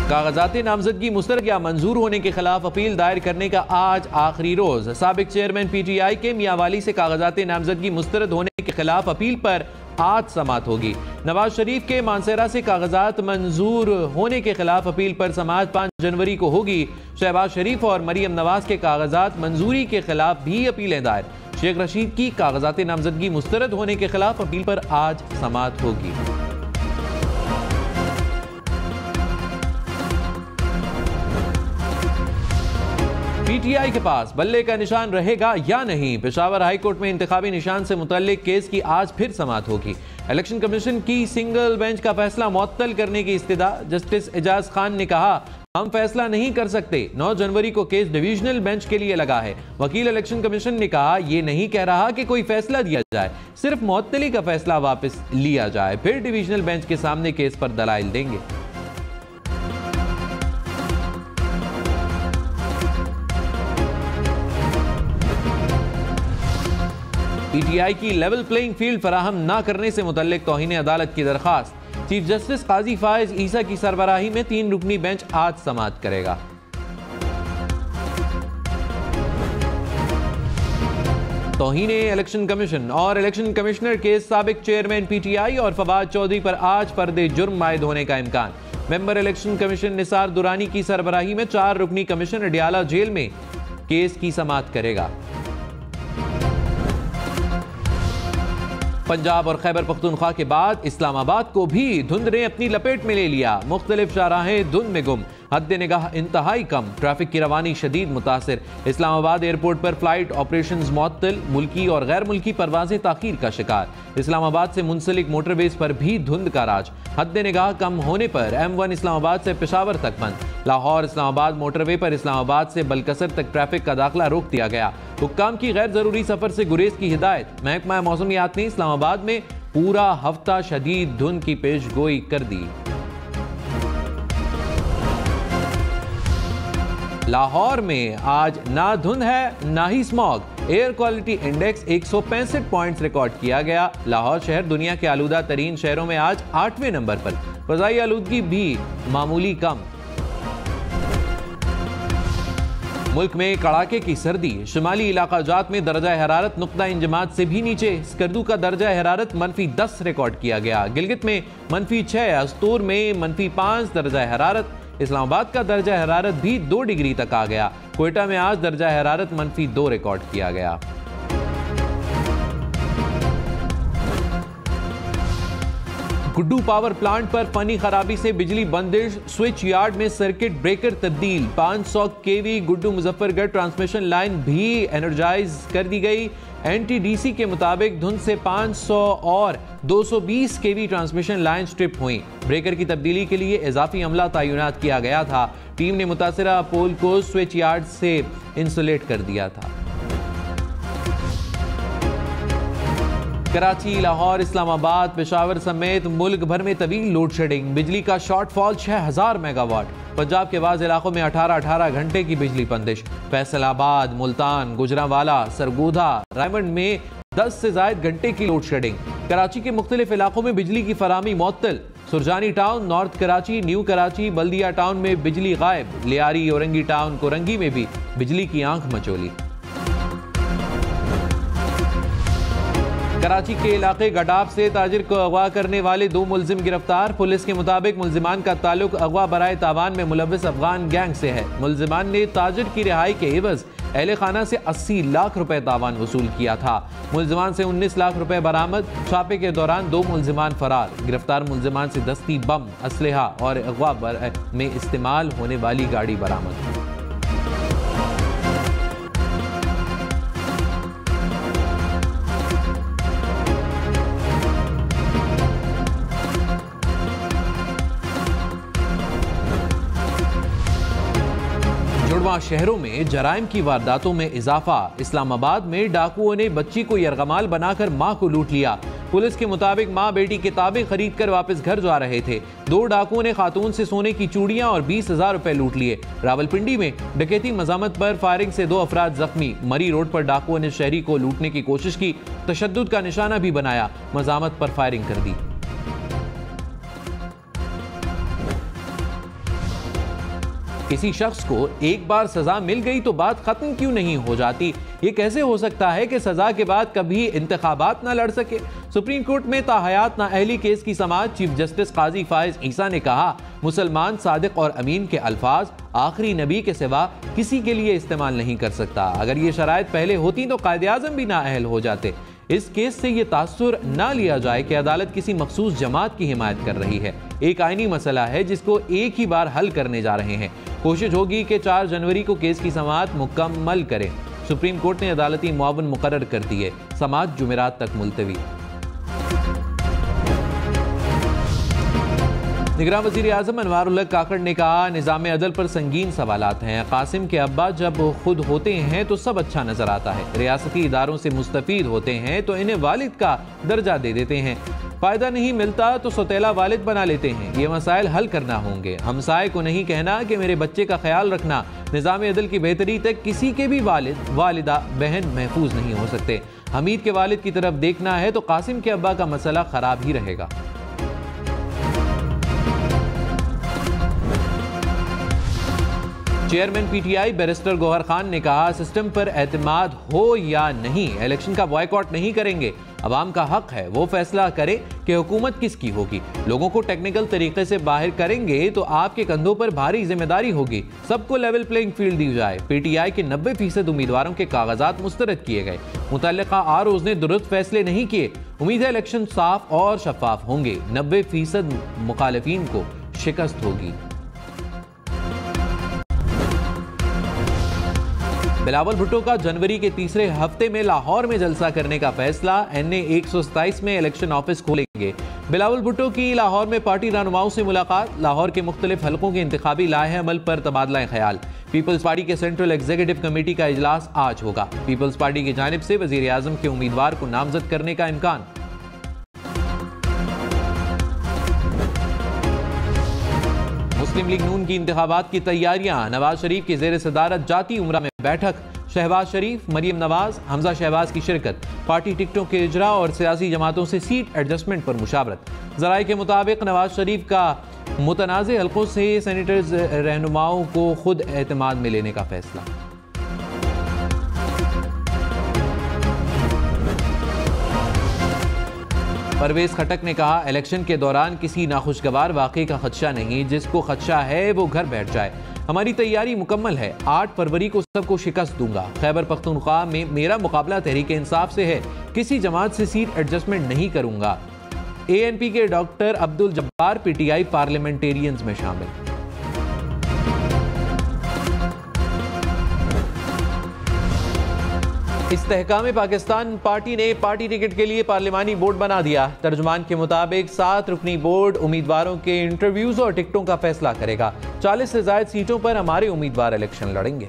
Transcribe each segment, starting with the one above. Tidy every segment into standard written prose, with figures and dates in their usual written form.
कागजात नामजदगी मुस्तरद या मंजूर होने के खिलाफ अपील दायर करने का आज आखिरी रोज। साबिक चेयरमैन PTI के मियांवाली से कागजात नामजदगी मुस्तरद होने के खिलाफ अपील पर आज समाअत होगी। नवाज शरीफ के मानसेरा से कागजात मंजूर होने के खिलाफ अपील पर समाअत 5 जनवरी को होगी। शहबाज शरीफ और मरियम नवाज के कागजात मंजूरी के खिलाफ भी अपीलें दायर। शेख रशीद की कागजात नामजदगी मुस्तरद होने के खिलाफ अपील पर आज समाअत होगी। PTI के पास बल्ले का निशान रहेगा या नहीं, पेशावर हाई कोर्ट में इंतखाबी निशान से मुतल्लिक केस की आज फिर समाअत होगी। इलेक्शन कमीशन की सिंगल बेंच का फैसला मुअत्तल करने की इस्तदा। जस्टिस एजाज खान ने कहा, हम फैसला नहीं कर सकते। 9 जनवरी को केस डिवीजनल बेंच के लिए लगा है। वकील इलेक्शन कमीशन ने कहा, यह नहीं कह रहा कि कोई फैसला दिया जाए, सिर्फ मुअत्तली का फैसला वापस लिया जाए, फिर डिवीजनल बेंच के सामने केस पर दलाइल देंगे। PTI की लेवल प्लेइंग फील्ड फराहम न करने से मुतल्लिक तौहीन अदालत की दरखास्त। चीफ जस्टिस काजी फायज ईसा की सरबराही में 3 रुकनी बेंच आज समाअत करेगा। तौहीन इलेक्शन कमीशन और इलेक्शन कमिश्नर के साबिक चेयरमैन PTI और फवाद चौधरी पर आज पर्दे जुर्म आयद होने का इम्कान। Member election commission Nisar Durrani की सरबराही में 4 रुकनी कमीशन अडियाला जेल में केस की समाअत करेगा। पंजाब और खैबर पख्तूनख्वा के बाद इस्लामाबाद को भी धुंध ने अपनी लपेट में ले लिया। मुख्तलिफ शाहराहें धुंध में गुम, हद निगाह इंतहाई कम, ट्रैफिक की रवानी शदीद मुतासिर। इस्लामाबाद एयरपोर्ट पर फ्लाइट ऑपरेशंस मुअत्तल, मुल्की और गैर मुल्की परवाजें ताखीर का शिकार। इस्लामाबाद से मुंसलिक मोटरवेज पर भी धुंध का राज। हद निगाह कम होने पर M1 इस्लामाबाद से पेशावर तक बंद। लाहौर इस्लामाबाद मोटरवे पर इस्लामाबाद से बलकसर तक ट्रैफिक का दाखिला रोक दिया गया। हुक्काम की गैर जरूरी सफर से गुरेज की हिदायत। महकमा मौसमियात ने इस्लामाबाद में पूरा हफ्ता शदीद धुंध की पेशगोई कर दी। लाहौर में आज ना धुंध है ना ही smog. Air quality index 165 points record किया गया। लाहौर शहर दुनिया के आलूदा तरीन शहरों में आज 8वें नंबर पर। फजाई आलूदगी भी मामूली कम। मुल्क में कड़ाके की सर्दी। शुमाली इलाका जात में दर्जा हरारत नुक्ता इंजमात से भी नीचे। स्कर्दू का दर्जा हरारत -10 रिकॉर्ड किया गया। गिलगित में -6, अस्तूर में -5 दर्जा हरारत। इस्लामाबाद का दर्जा हरारत भी 2 डिग्री तक आ गया। कोयटा में आज दर्जा हरारत -2 रिकॉर्ड किया गया। गुड्डू पावर प्लांट पर फनी खराबी से बिजली बंदिश। स्विच यार्ड में सर्किट ब्रेकर तब्दील। 500 kV Guddu Muzaffargarh transmission line भी एनर्जाइज कर दी गई। NTDC के मुताबिक धुंध से 500 और 220 kV ट्रांसमिशन लाइन स्ट्रिप हुई। ब्रेकर की तब्दीली के लिए इजाफी अमला तैनात किया गया था। टीम ने मुतासिरा पोल को स्विच यार्ड से इंसुलेट कर दिया था। कराची, लाहौर, इस्लामाबाद, पेशावर समेत मुल्क भर में तवील लोड शेडिंग। बिजली का शॉर्टफॉल 6000 मेगावाट। पंजाब के बाज़ इलाकों में 18-18 घंटे की बिजली बंदिश। फैसलाबाद, मुल्तान, गुजरांवाला, सरगोधा, रायमंड में 10 से ज़ायद घंटे की लोड शेडिंग। कराची के मुख्तलिफ इलाकों में बिजली की फराहमी मुअत्तल। Surjani town, north Karachi, new Karachi, Baldia town में बिजली गायब। लियारी, औरंगी टाउन, कोरंगी में भी बिजली की आंख मचोली। कराची के इलाके गडाफ से ताजिर को अगवा करने वाले 2 मुलजिम गिरफ्तार। पुलिस के मुताबिक मुलजिमान का ताल्लुक अगवा बराए तावान में मुलव्विस अफगान गैंग से है। मुलजिमान ने ताजिर की रिहाई के एवज अहले खाना से 80 लाख रुपए तावान वसूल किया था। मुलजिमान से 19 लाख रुपए बरामद। छापे के दौरान 2 मुलजिमान फरार। गिरफ्तार मुलजिमान से दस्ती बम, असलहा और अगवा में इस्तेमाल होने वाली गाड़ी बरामद। शहरों में जराइम की वारदातों में इजाफा। इस्लामाबाद में डाकुओं ने बच्ची को यरगमाल बनाकर मां को लूट लिया। पुलिस के मुताबिक मां बेटी किताबें खरीद कर वापस घर जा रहे थे। 2 डाकुओं ने खातून से सोने की चूड़ियां और 20,000 रुपए लूट लिए। रावलपिंडी में डकैती मजामत पर फायरिंग से 2 अफराद जख्मी। मरी रोड पर डाकुओं ने शहरी को लूटने की कोशिश की, तशद्दुद का निशाना भी बनाया, मजामत पर फायरिंग कर दी। किसी शख्स को एक बार सजा मिल गई तो बात खत्म क्यों नहीं हो जाती? ये कैसे हो सकता है कि सजा के बाद कभी इंतखाबात ना लड़ सके? सुप्रीम कोर्ट में ताहयात नाअहली केस की समाअत चीफ जस्टिस काजी फाइज ईसा ने कहा, मुसलमान सादिक और अमीन के अल्फाज आखिरी नबी के सिवा किसी के लिए इस्तेमाल नहीं कर सकता। अगर ये शराइत पहले होती तो कायदे आज़म भी नाअहल हो जाते। इस केस से ये तासुर ना लिया जाए कि अदालत किसी मखसूस जमात की हिमायत कर रही है। एक आईनी मसला है जिसको एक ही बार हल करने जा रहे हैं। कोशिश होगी कि 4 जनवरी को केस की समाअत मुकम्मल करें। सुप्रीम कोर्ट ने अदालती मुआवन मुकर्रर कर दिए, समाअत जुमेरात तक मुलतवी। निगरान वज़ीर आज़म अनवारुल हक काकड़ ने कहा, निज़ाम अदल पर संगीन सवालात हैं। कासिम के अब्बा जब खुद होते हैं तो सब अच्छा नजर आता है। रियासती इदारों से मुस्तफीद होते हैं तो इन्हें वालिद का दर्जा दे देते हैं। फायदा नहीं मिलता तो सौतेला वालिद बना लेते हैं। ये मसाइल हल करना होंगे। हमसाए को नहीं कहना कि मेरे बच्चे का ख्याल रखना। निज़ाम अदल की बेहतरी तक किसी के भी वालिद, वालिदा, बहन महफूज नहीं हो सकते। हमीद के वालिद की तरफ देखना है तो कासिम के अब्बा का मसला खराब ही रहेगा। Chairman PTI barrister Gohar Khan ने कहा, सिस्टम पर एतमाद हो या नहीं, इलेक्शन का बॉयकॉट नहीं करेंगे। अवाम का हक है वो फैसला करे कि हुकूमत किसकी होगी। लोगों को टेक्निकल तरीके से बाहर करेंगे तो आपके कंधों पर भारी जिम्मेदारी होगी। सबको लेवल प्लेइंग फील्ड दी जाए। पीटीआई के 90% उम्मीदवारों के कागजात मुस्तरद किए गए। मुतल्लिका आरओज़ ने दुरुस्त फैसले नहीं किए। उम्मीद है इलेक्शन साफ और शफाफ होंगे। 90% मुखालिफिन को शिकस्त होगी। बिलावल भुट्टो का जनवरी के तीसरे हफ्ते में लाहौर में जलसा करने का फैसला। एनए 127 में इलेक्शन ऑफिस खोलेंगे। बिलावल भुट्टो की लाहौर में पार्टी रहनुमाओं से मुलाकात। लाहौर के मुख्तलिफ हलकों के इंतखाबी लाहे अमल पर तबादला ख्याल। पीपल्स पार्टी के सेंट्रल एग्जीक्यूटिव कमेटी का इजलास आज होगा। पीपल्स पार्टी की जानिब से वजीर आजम के उम्मीदवार को नामजद करने का इम्कान। मुस्लिम लीग नून की इंतखाबात की तैयारियां। नवाज शरीफ की जेर सदारत जाती उमरा में बैठक। शहबाज शरीफ, मरियम नवाज, हमजा शहबाज की शिरकत। पार्टी टिकटों के इजरा और सियासी जमातों से सीट एडजस्टमेंट पर मुशावरत। जराए के मुताबिक नवाज शरीफ का मुतनाज़े हलकों से सेनेटर्स रहनुमाओं को खुद एतमाद में लेने का फैसला। परवेज खटक ने कहा, इलेक्शन के दौरान किसी नाखुशगवार वाक़े का खदशा नहीं। जिसको खदशा है वो घर बैठ जाए। हमारी तैयारी मुकम्मल है। 8 फरवरी को सबको शिकस्त दूंगा। खैबर पख्तूनख्वा में मेरा मुकाबला तहरीक इंसाफ से है। किसी जमात से सीट एडजस्टमेंट नहीं करूंगा। एएनपी के doctor Abdul Jabbar PTI parliamentarians में शामिल। इस्तेहकाम पाकिस्तान पार्टी ने पार्टी टिकट के लिए पार्लिमानी बोर्ड बना दिया। तर्जुमान के मुताबिक 7 रुकनी बोर्ड उम्मीदवारों के इंटरव्यूज और टिकटों का फैसला करेगा। 40 से ज्यादा सीटों पर हमारे उम्मीदवार इलेक्शन लड़ेंगे।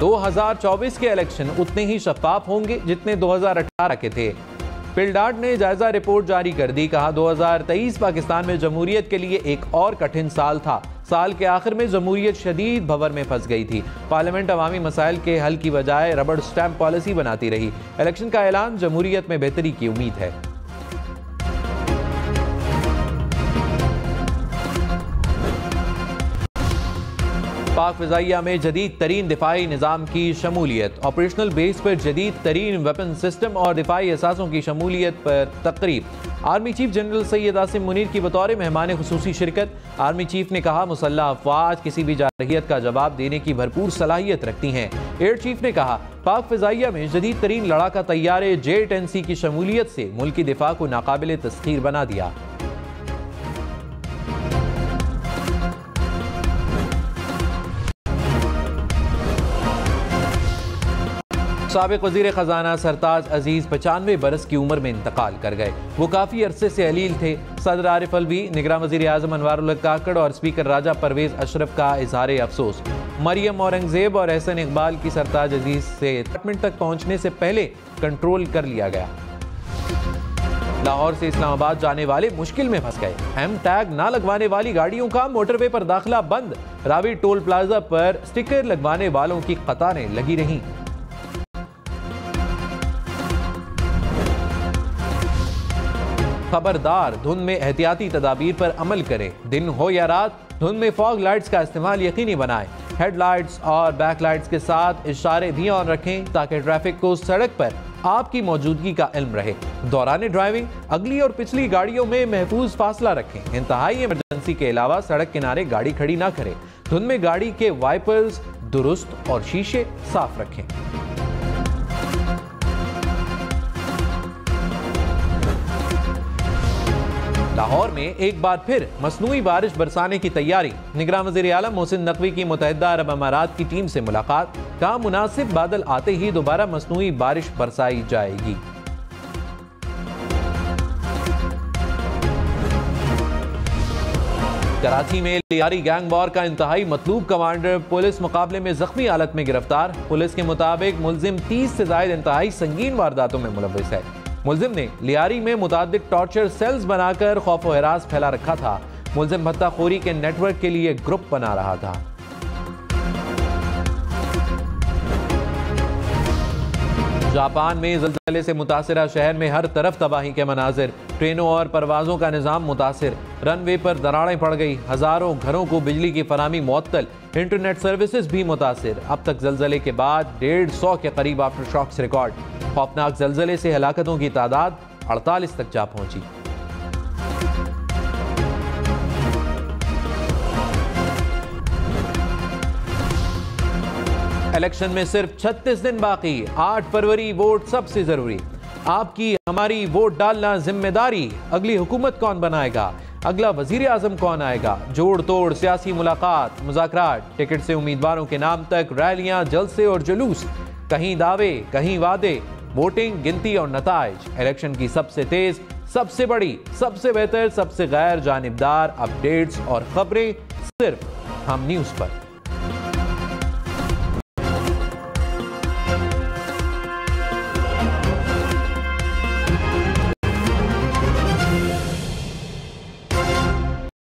दो 2024 के इलेक्शन उतने ही शफाफ होंगे जितने 2018 के थे। पिलडार्ड ने जायजा रिपोर्ट जारी कर दी। कहा, 2023 पाकिस्तान में जमहूरियत के लिए एक और कठिन साल था। साल के आखिर में जमहूरियत शदीद भंवर में फंस गई थी। पार्लियामेंट अवामी मसाइल के हल की बजाय रबड़ स्टैंप पॉलिसी बनाती रही। इलेक्शन का ऐलान, जमहूरियत में बेहतरी की उम्मीद है। पाक फ़िज़ाइया में जदीद तरीन दिफाई निज़ाम की शमूलियत। ऑपरेशनल बेस पर जदीद तरीन वेपन सिस्टम और दिफाई एहसासों की शमूलियत पर तकरीब। Army chief general Syed Asim Munir की बतौर मेहमान खुसूसी शिरकत। आर्मी चीफ ने कहा, मुसल्लह अफवाज किसी भी जारहियत का जवाब देने की भरपूर सलाहियत रखती हैं। एयर चीफ ने कहा, पाक फ़िज़ाइया में जदीद तरीन लड़ाका तैयारे J-10C की शमूलियत से मुल्की दिफा को नाकाबिल तस्खीर बना दिया। साबिक वज़ीर ख़जाना सरताज अजीज़ 95 बरस की उम्र में इंतकाल कर गए। वो काफ़ी अरसे से अलील थे। सदर आरिफ अलवी, निगरान वज़ीर आज़म अनवारुल हक काकड़ और स्पीकर राजा परवेज़ अशरफ का इजहार अफसोस। मरियम औरंगज़ेब और एहसन इकबाल की सरताज अजीज़ से अपार्टमेंट तक पहुँचने से पहले कंट्रोल कर लिया गया। लाहौर से इस्लामाबाद जाने वाले मुश्किल में फंस गए। एम टैग ना लगवाने वाली गाड़ियों का मोटरवे पर दाखिला बंद। रावी टोल प्लाजा पर स्टिकर लगवाने वालों की कतारें लगी रहीं। खबरदार, धुंध में एहतियाती तदाबीर पर अमल करें। दिन हो या रात, धुंध में फॉग लाइट्स का इस्तेमाल यकीनी बनाएं। हेडलाइट्स और बैकलाइट्स के साथ इशारे भी ऑन रखें ताकि ट्रैफिक को सड़क पर आपकी मौजूदगी का इल्म रहे। दौरान ड्राइविंग अगली और पिछली गाड़ियों में महफूज फासला रखें। इंतहाई इमरजेंसी के अलावा सड़क किनारे गाड़ी खड़ी ना करें। धुंध में गाड़ी के वाइपर्स दुरुस्त और शीशे साफ रखें। लाहौर में एक बार फिर मसनूई बारिश बरसाने की तैयारी। निगरान वज़ीर आलम मोहसिन नकवी की मुत्तहिदा अरब अमारात की टीम से मुलाकात। कहा मुनासिब बादल आते ही दोबारा मसनूई बारिश बरसाई जाएगी। कराची में लियारी गैंग वॉर का इंतहाई मतलूब कमांडर पुलिस मुकाबले में जख्मी हालत में गिरफ्तार। पुलिस के मुताबिक मुलजिम 30 से ज्यादा इंतहाई संगीन वारदातों में मुलव्विस है। मुलजिम ने लियारी में मुतादिद टॉर्चर सेल्स बनाकर खौफ व हिरास फैला रखा था। मुलजिम भत्ताखोरी के नेटवर्क के लिए ग्रुप बना रहा था। जापान में ज़लज़ले से मुतासिरा शहर में हर तरफ तबाही के मनाजिर। ट्रेनों और परवाजों का निज़ाम मुतासिर। रनवे पर दरारें पड़ गई। हजारों घरों को बिजली की फराहमी मुअत्तल। इंटरनेट सर्विसेज भी मुतासिर। अब तक ज़लज़ले के बाद 150 के करीब आफ्टर शॉक्स रिकॉर्ड। खौफनाक ज़लज़ले से हलाकतों की तादाद 48 तक जा पहुंची। इलेक्शन में सिर्फ 36 दिन बाकी। 8 फरवरी वोट सबसे जरूरी। आपकी हमारी वोट डालना जिम्मेदारी। अगली हुकूमत कौन बनाएगा, अगला वजीर आजम कौन आएगा, जोड़ तोड़ सियासी मुलाकात, मुज़ाकरात, टिकट से उम्मीदवारों के नाम तक रैलियां, जलसे और जुलूस, कहीं दावे कहीं वादे, वोटिंग, गिनती और नताइज। इलेक्शन की सबसे तेज, सबसे बड़ी, सबसे बेहतर, सबसे गैर जानिबदार अपडेट्स और खबरें सिर्फ हम न्यूज़ पर।